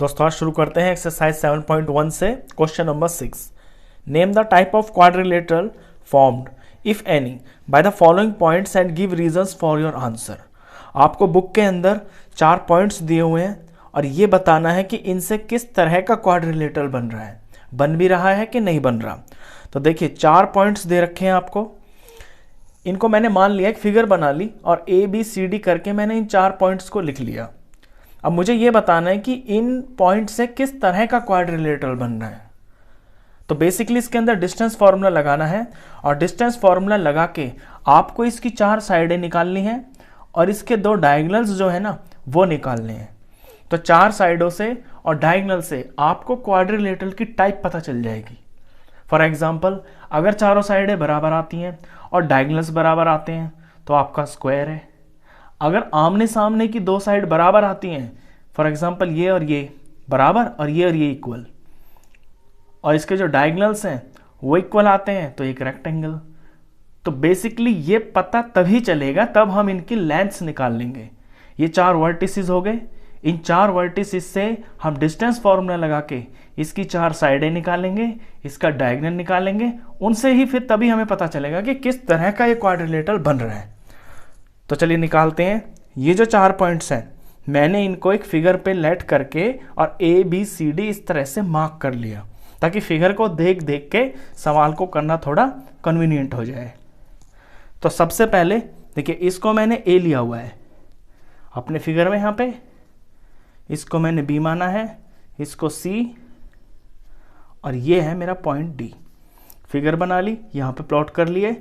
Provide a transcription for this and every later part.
दोस्तों आज शुरू करते हैं एक्सरसाइज 7.1 से question number 6। Name the type of quadrilateral formed if any bye the following points and give reasons for your answer. आपको बुक के अंदर 4 पॉइंट्स दिए हुए हैं और ये बताना है कि इनसे किस तरह का क्वाड्रिलेटरल बन रहा है, बन भी रहा है कि नहीं बन रहा। तो देखिए 4 पॉइंट्स दे रखे हैं आपको, इनको मैंने मान लिया एक फिगर बना ली और ABCD करके मैंने इन 4 पॉइंट्स को लिख लिया। अब मुझे ये बताना है कि इन पॉइंट से किस तरह का क्वाड्रिलेटरल बन रहा है। तो बेसिकली इसके अंदर डिस्टेंस फार्मूला लगाना है और डिस्टेंस फार्मूला लगा के आपको इसकी 4 साइडें निकालनी है और इसके 2 डायगोनल्स जो है ना वो निकालने हैं। तो 4 साइडों से और डायगोनल से आपको क्वाड्रिलेटरल की टाइप पता चल जाएगी। फॉर एग्जाम्पल अगर चारों साइडें बराबर आती हैं और डायगोनल्स बराबर आते हैं तो आपका स्क्वायर है। अगर आमने सामने की 2 साइड बराबर आती हैं, फॉर एग्जांपल ये और ये बराबर और ये इक्वल, और इसके जो डायगोनल्स हैं वो इक्वल आते हैं तो एक रेक्टेंगल। तो बेसिकली ये पता तभी चलेगा तब हम इनकी लेंथ्स निकाल लेंगे। ये 4 वर्टिसेस हो गए, इन 4 वर्टिसेस से हम डिस्टेंस फार्मूला लगा के इसकी 4 साइडें निकालेंगे, इसका डायगोनल निकालेंगे, उनसे ही फिर तभी हमें पता चलेगा कि किस तरह का ये क्वाड्रिलेटरल बन रहा है। तो चलिए निकालते हैं। ये जो 4 पॉइंट्स हैं मैंने इनको एक फिगर पे लेट करके और ABCD इस तरह से मार्क कर लिया ताकि फिगर को देख देख के सवाल को करना थोड़ा कन्वीनियंट हो जाए। तो सबसे पहले देखिए इसको मैंने A लिया हुआ है अपने फिगर में, यहाँ पे इसको मैंने B माना है, इसको C, और ये है मेरा पॉइंट D। फिगर बना ली, यहाँ पे प्लॉट कर लिए।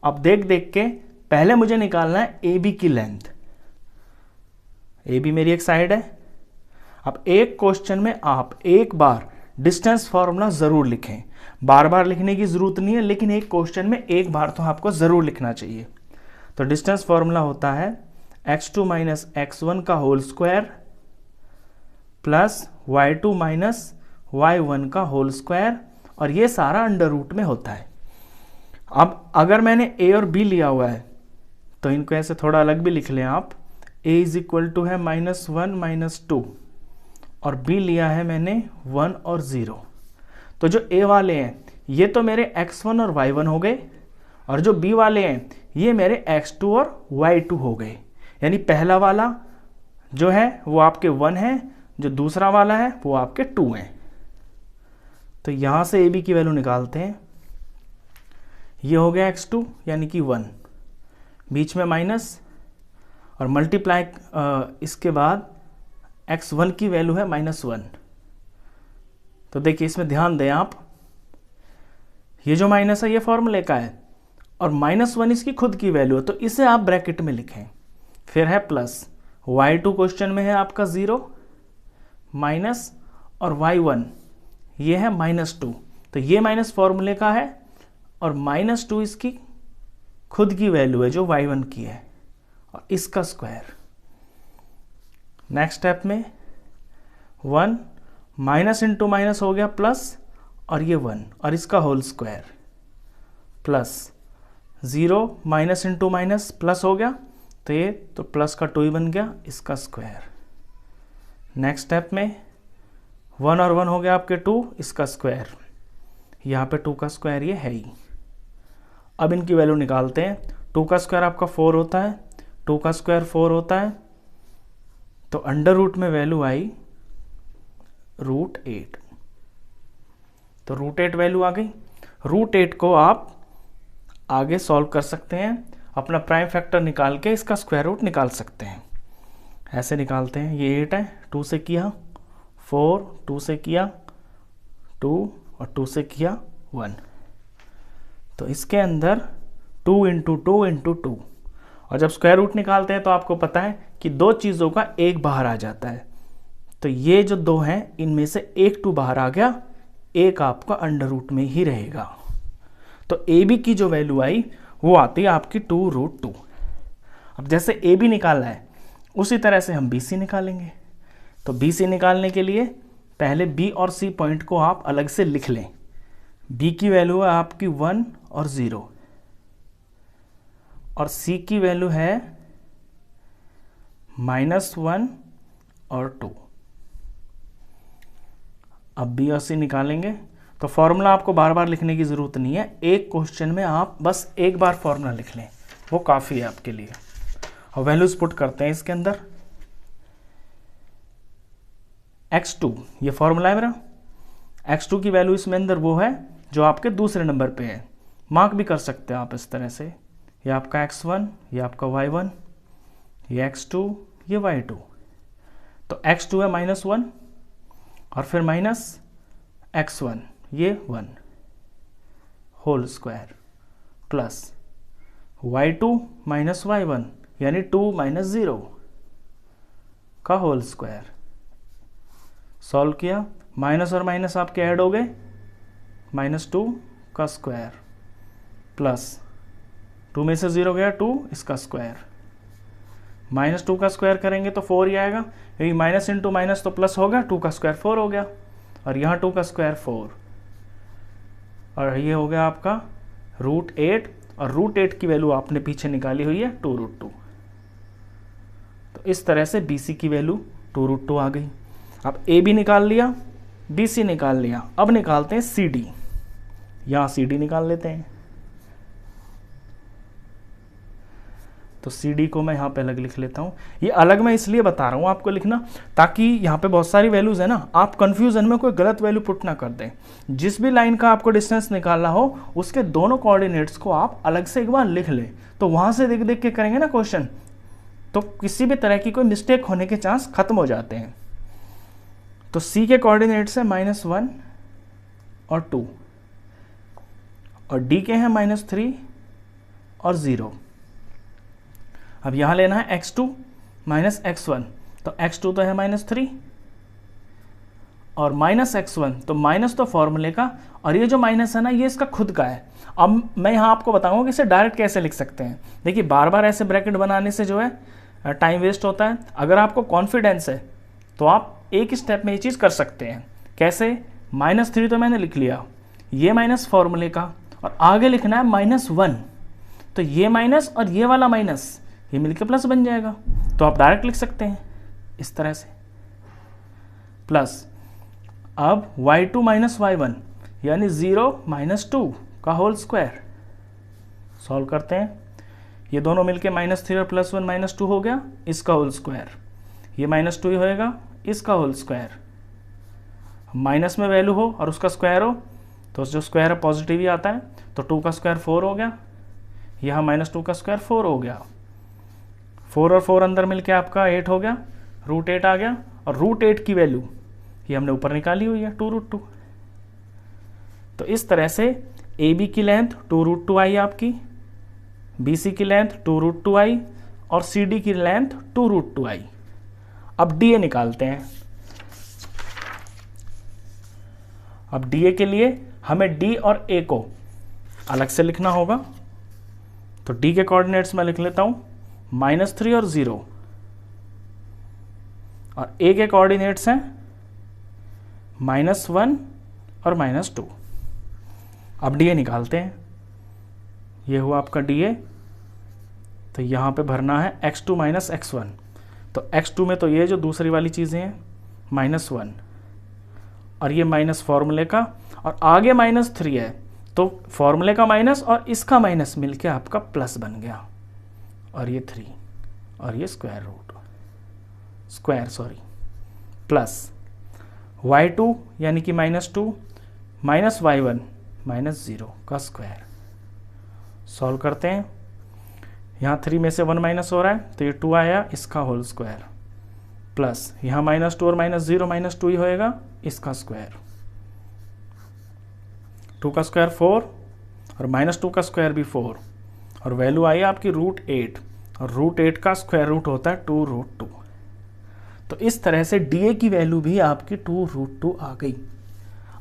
अब देख देख के पहले मुझे निकालना है AB की लेंथ। AB मेरी एक साइड है। अब एक क्वेश्चन में आप एक बार डिस्टेंस फार्मूला जरूर लिखें, बार बार लिखने की जरूरत नहीं है, लेकिन एक क्वेश्चन में एक बार तो आपको जरूर लिखना चाहिए। तो डिस्टेंस फार्मूला होता है x2 माइनस x1 का whole square plus y2 minus y1 का होल स्क्वायर, और ये सारा अंडर रूट में होता है। अब अगर मैंने A और B लिया हुआ है तो इनको ऐसे थोड़ा अलग भी लिख लें आप। A इज इक्वल टू है -1 -2 और B लिया है मैंने 1 और 0। तो जो A वाले हैं ये तो मेरे x1 और y1 हो गए, और जो B वाले हैं ये मेरे x2 और y2 हो गए। यानी पहला वाला जो है वो आपके 1 है, जो दूसरा वाला है वो आपके 2 हैं। तो यहाँ से AB की वैल्यू निकालते हैं। ये हो गया x2 यानी कि 1, बीच में माइनस और मल्टीप्लाई, इसके बाद x1 की वैल्यू है -1। तो देखिए इसमें ध्यान दें आप, ये जो माइनस है ये फॉर्मूले का है और -1 इसकी खुद की वैल्यू है, तो इसे आप ब्रैकेट में लिखें। फिर है प्लस y2 क्वेश्चन में है आपका 0 माइनस और y1 ये है -2, तो ये माइनस फॉर्मूले का है और -2 इसकी खुद की वैल्यू है जो y1 की है, और इसका स्क्वायर। नेक्स्ट स्टेप में 1 माइनस इंटू माइनस हो गया प्लस, और ये 1 और इसका whole square plus 0 minus into minus plus हो गया, तो ये तो प्लस का 2 ही बन गया, इसका स्क्वायर। नेक्स्ट स्टेप में 1 और 1 हो गया आपके 2, इसका स्क्वायर, यहाँ पे 2 का स्क्वायर ये है ही। अब इनकी वैल्यू निकालते हैं। 2 का स्क्वायर आपका 4 होता है, 2 का स्क्वायर 4 होता है, तो अंडर रूट में वैल्यू आई √8। तो √8 वैल्यू आ गई। √8 को आप आगे सॉल्व कर सकते हैं, अपना प्राइम फैक्टर निकाल के इसका स्क्वायर रूट निकाल सकते हैं। ऐसे निकालते हैं, ये 8 है, 2 से किया 4, 2 से किया 2 और 2 से किया 1, तो इसके अंदर 2 × 2 × 2, और जब स्क्वायर रूट निकालते हैं तो आपको पता है कि 2 चीज़ों का एक बाहर आ जाता है। तो ये जो 2 हैं इनमें से एक 2 बाहर आ गया, एक आपका अंडर रूट में ही रहेगा। तो AB की जो वैल्यू आई वो आती है आपकी 2√2। अब जैसे AB निकालना है उसी तरह से हम BC निकालेंगे। तो BC निकालने के लिए पहले B और C पॉइंट को आप अलग से लिख लें। B की वैल्यू है आपकी 1 और 0, और C की वैल्यू है -1 और 2। अब बी और सी निकालेंगे तो फॉर्मूला आपको बार बार लिखने की ज़रूरत नहीं है, एक क्वेश्चन में आप बस एक बार फॉर्मूला लिख लें, वो काफ़ी है आपके लिए। और वैल्यूज पुट करते हैं इसके अंदर। x2 ये फॉर्मूला है मेरा, x2 की वैल्यू इसमें अंदर वो है जो आपके दूसरे नंबर पे है, मार्क भी कर सकते हैं आप इस तरह से, ये आपका x1, ये आपका y1, ये x2, ये y2। तो x2 है -1 और फिर माइनस x1, ये 1 whole square plus y2 minus y1 यानी 2 माइनस 0 का होल स्क्वायर। सॉल्व किया, माइनस और माइनस आपके ऐड हो गए, -2 का स्क्वायर प्लस 2 में से 0 गया 2, इसका स्क्वायर, -2 का स्क्वायर करेंगे तो 4 ही आएगा, यही माइनस इंटू माइनस तो प्लस होगा, 2 का स्क्वायर 4 हो गया, और यहाँ 2 का स्क्वायर 4, और ये हो गया आपका √8, और √8 की वैल्यू आपने पीछे निकाली हुई है 2√2। तो इस तरह से BC की वैल्यू 2√2 आ गई। अब AB निकाल लिया, BC निकाल लिया, अब निकालते हैं CD। यहाँ CD निकाल लेते हैं, तो CD को मैं यहाँ पे अलग लिख लेता हूँ। ये अलग मैं इसलिए बता रहा हूँ आपको लिखना, ताकि यहाँ पे बहुत सारी वैल्यूज़ है ना, आप कंफ्यूजन में कोई गलत वैल्यू पुट ना कर दें। जिस भी लाइन का आपको डिस्टेंस निकालना हो उसके दोनों कोऑर्डिनेट्स को आप अलग से एक बार लिख लें, तो वहाँ से देख देख के करेंगे ना क्वेश्चन, तो किसी भी तरह की कोई मिस्टेक होने के चांस खत्म हो जाते हैं। तो C के कोऑर्डिनेट्स है -1 और 2, और D के हैं -3 और 0। अब यहाँ लेना है x2 माइनस x1, तो x2 तो है -3 और -x1, तो माइनस तो फॉर्मूले का, और ये जो माइनस है ना ये इसका खुद का है। अब मैं यहाँ आपको बताऊंगा कि इसे डायरेक्ट कैसे लिख सकते हैं। देखिए बार बार ऐसे ब्रैकेट बनाने से जो है टाइम वेस्ट होता है। अगर आपको कॉन्फिडेंस है तो आप एक स्टेप में ये चीज़ कर सकते हैं। कैसे? -3 तो मैंने लिख लिया, ये माइनस फॉर्मूले का, और आगे लिखना है -1, तो ये माइनस और ये वाला माइनस ये मिलके प्लस बन जाएगा, तो आप डायरेक्ट लिख सकते हैं इस तरह से। प्लस अब y2 माइनस y1 यानी 0 माइनस 2 का होल स्क्वायर। सॉल्व करते हैं, ये दोनों मिलके -3 और +1 -2 हो गया, इसका होल स्क्वायर, ये -2 ही होएगा, इसका होल स्क्वायर। माइनस में वैल्यू हो और उसका स्क्वायर हो तो जो स्क्वायर है पॉजिटिव ही आता है, तो 2 का स्क्वायर 4 हो गया, यहाँ -2 का स्क्वायर 4 हो गया, 4 और 4 अंदर मिलके आपका 8 हो गया, √8 आ गया, और √8 की वैल्यू ये हमने ऊपर निकाली हुई है 2√2। तो इस तरह से AB की लेंथ 2√2 आई आपकी, BC की लेंथ 2√2 आई, और CD की लेंथ 2√2 आई। अब DA निकालते हैं। अब DA के लिए हमें D और A को अलग से लिखना होगा, तो D के कोऑर्डिनेट्स मैं लिख लेता हूँ -3 और 0, और A के कोऑर्डिनेट्स हैं -1 और -2। अब DA निकालते हैं, ये हुआ आपका DA, तो यहाँ पे भरना है x2 माइनस x1, तो x2 में तो ये जो दूसरी वाली चीज़ें हैं -1, और ये माइनस फॉर्मूले का, और आगे -3 है, तो फॉर्मूले का माइनस और इसका माइनस मिलके आपका प्लस बन गया, और ये 3 और ये स्क्वायर प्लस y2 यानी कि -2 माइनस y1 -0 का स्क्वायर। सॉल्व करते हैं, यहाँ 3 में से 1 माइनस हो रहा है, तो ये 2 आया, इसका होल स्क्वायर, प्लस यहाँ -2 और -0 -2 ही होएगा, इसका स्क्वायर, 2 का स्क्वायर 4 और -2 का स्क्वायर भी 4, और वैल्यू आई आपकी √8, और √8 का स्क्वायर रूट होता है 2√2। तो इस तरह से DA की वैल्यू भी आपकी 2√2 आ गई।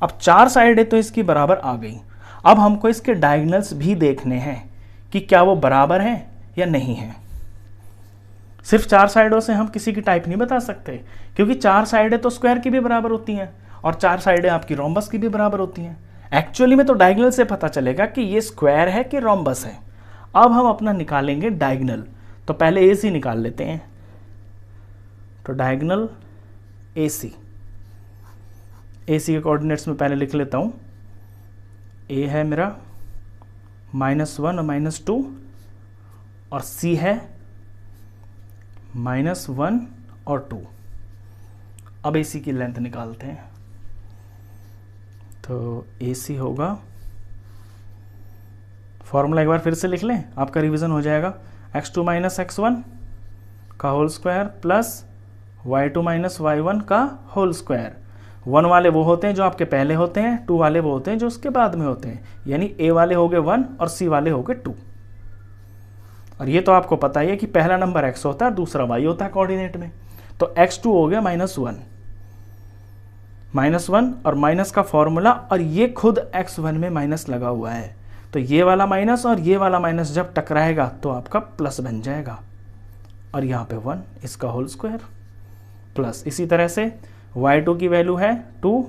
अब 4 साइडें तो इसकी बराबर आ गई। अब हमको इसके डायगोनल्स भी देखने हैं कि क्या वो बराबर हैं या नहीं हैं। सिर्फ 4 साइडों से हम किसी की टाइप नहीं बता सकते, क्योंकि 4 साइडें तो स्क्वायर की भी बराबर होती हैं, और 4 साइडें आपकी रोम्बस की भी बराबर होती हैं। एक्चुअली में तो डायगोनल से पता चलेगा कि ये स्क्वायर है कि रोम्बस है। अब हम अपना निकालेंगे डायगोनल, तो पहले AC निकाल लेते हैं। तो डायगोनल AC, ए सी के कोऑर्डिनेट्स में पहले लिख लेता हूँ। ए है मेरा -1 और -2 और सी है -1 और 2। अब ए सी की लेंथ निकालते हैं। तो ए सी होगा, फॉर्मूला एक बार फिर से लिख लें, आपका रिवीजन हो जाएगा। x2 - x1 का whole square plus y2 - y1 का होल स्क्वायर। 1 वाले वो होते हैं जो आपके पहले होते हैं, 2 वाले वो होते हैं जो उसके बाद में होते हैं, यानी a वाले हो गए 1 और c वाले हो गए 2। और ये तो आपको पता ही है कि पहला नंबर x होता है, दूसरा y होता है कोऑर्डिनेट में। तो x2 हो गया -1 और माइनस का फॉर्मूला, और ये खुद x1 में माइनस लगा हुआ है, तो ये वाला माइनस और ये वाला माइनस जब टकराएगा तो आपका प्लस बन जाएगा। और यहाँ पे 1, इसका होल स्क्वायर प्लस। इसी तरह से y2 की वैल्यू है 2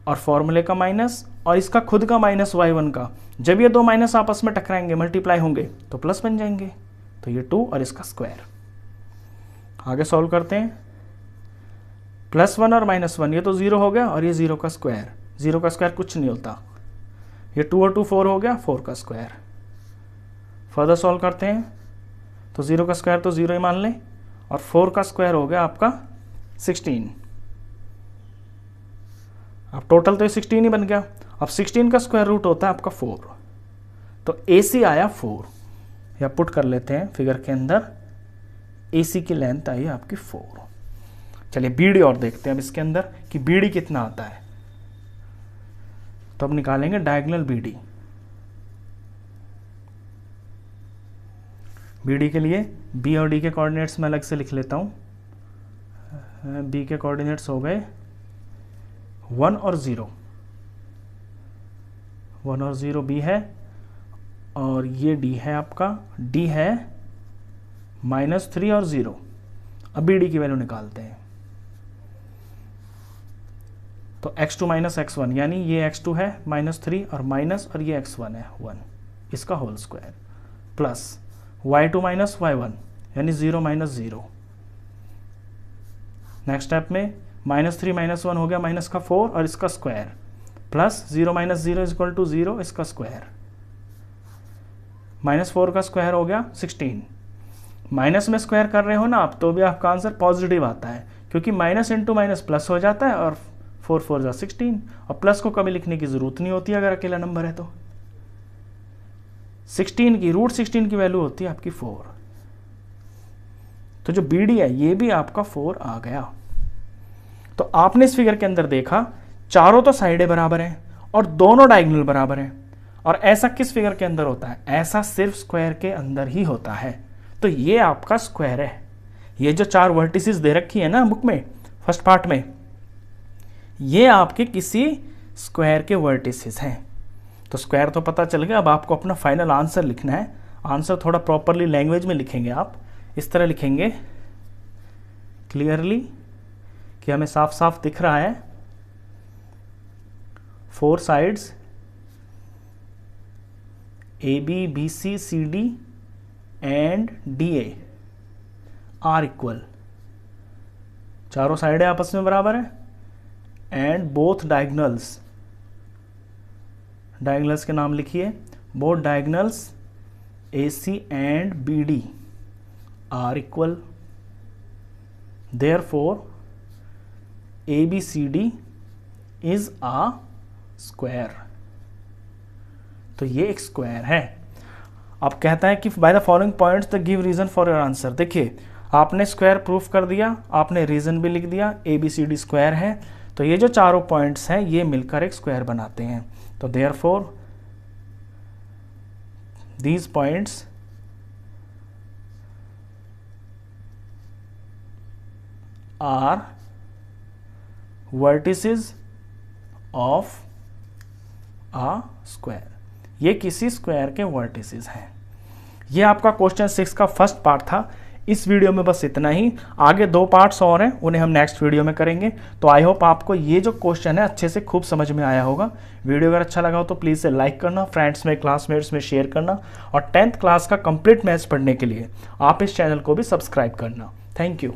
और फॉर्मूले का माइनस और इसका खुद का माइनस y1 का, जब ये दो माइनस आपस में टकराएंगे, मल्टीप्लाई होंगे तो प्लस बन जाएंगे। तो ये 2 और इसका स्क्वायर। आगे सॉल्व करते हैं। +1 और -1, ये तो 0 हो गया, और ये 0 का स्क्वायर। 0 का स्क्वायर कुछ नहीं होता, ये 2 और 2 4 हो गया, 4 का स्क्वायर। फर्दर सॉल्व करते हैं तो 0 का स्क्वायर तो 0 ही मान लें, और 4 का स्क्वायर हो गया आपका 16। अब टोटल तो ये 16 ही बन गया। अब 16 का स्क्वायर रूट होता है आपका 4, तो AC आया 4, या पुट कर लेते हैं फिगर के अंदर, AC की लेंथ आई आपकी 4। चलिए BD और देखते हैं अब इसके अंदर कि BD कितना आता है। तो अब निकालेंगे डायगोनल BD। BD के लिए B और D के कोऑर्डिनेट्स मैं अलग से लिख लेता हूँ। B के कोऑर्डिनेट्स हो गए 1 और 0, 1 और 0 B है, और ये D है आपका, D है -3 और 0। अब BD की वैल्यू निकालते हैं। तो x2 - x1, यानी ये x2 है -3 और माइनस, और ये x1 है 1, इसका whole square plus y2 - y1, यानी 0 - 0। नेक्स्ट स्टेप में -3 - 1 हो गया, माइनस का 4 और इसका स्क्वायर, प्लस 0 - 0 = 0, इसका स्क्वायर, -4 का स्क्वायर हो गया 16। माइनस में स्क्वायर कर रहे हो ना आप, तो भी आपका आंसर पॉजिटिव आता है, क्योंकि माइनस इंटू माइनस प्लस हो जाता है, और 4 4 जा 16, और प्लस को कभी लिखने की जरूरत नहीं होती अगर अकेला नंबर है तो। 16 की √16 की वैल्यू होती है आपकी 4। तो जो BD है ये भी आपका 4 आ गया। तो आपने इस फिगर के अंदर देखा, चारों तो साइडें बराबर हैं और दोनों डायगोनल बराबर हैं। और ऐसा किस फिगर के अंदर होता है? ऐसा सिर्फ स्क्वायर के अंदर ही होता है। तो ये आपका स्क्वायर है। ये जो 4 वर्टिसेस दे रखी है ना बुक में, फर्स्ट पार्ट में, ये आपके किसी स्क्वायर के वर्टिसेस हैं। तो स्क्वायर तो पता चल गया। अब आपको अपना फाइनल आंसर लिखना है। आंसर थोड़ा प्रॉपरली लैंग्वेज में लिखेंगे आप, इस तरह लिखेंगे क्लियरली कि हमें साफ साफ दिख रहा है। 4 sides AB, BC, CD and DA are equal, चारों साइडें आपस में बराबर है। एंड बोथ डायगोनल्स, डायगोनल्स के नाम लिखिए, both diagonals AC and BD are equal, therefore ABCD is a square. तो ये एक स्क्वायर है। अब कहता है कि by the following points the give reason for your answer. देखिए आपने स्क्वायर प्रूफ कर दिया, आपने रीजन भी लिख दिया, ABCD स्क्वायर है। तो ये जो चारों पॉइंट्स हैं ये मिलकर एक स्क्वायर बनाते हैं। तो therefore these points are vertices of a square. ये किसी स्क्वायर के वर्टिसेस हैं। ये आपका क्वेश्चन 6 का फर्स्ट पार्ट था। इस वीडियो में बस इतना ही। आगे 2 पार्ट्स और हैं, उन्हें हम नेक्स्ट वीडियो में करेंगे। तो आई होप आपको ये जो क्वेश्चन है अच्छे से खूब समझ में आया होगा। वीडियो अगर अच्छा लगा हो तो प्लीज़ से लाइक करना, फ्रेंड्स में, क्लासमेट्स में शेयर करना, और 10th क्लास का कंप्लीट मैथ्स पढ़ने के लिए आप इस चैनल को भी सब्सक्राइब करना। Thank you.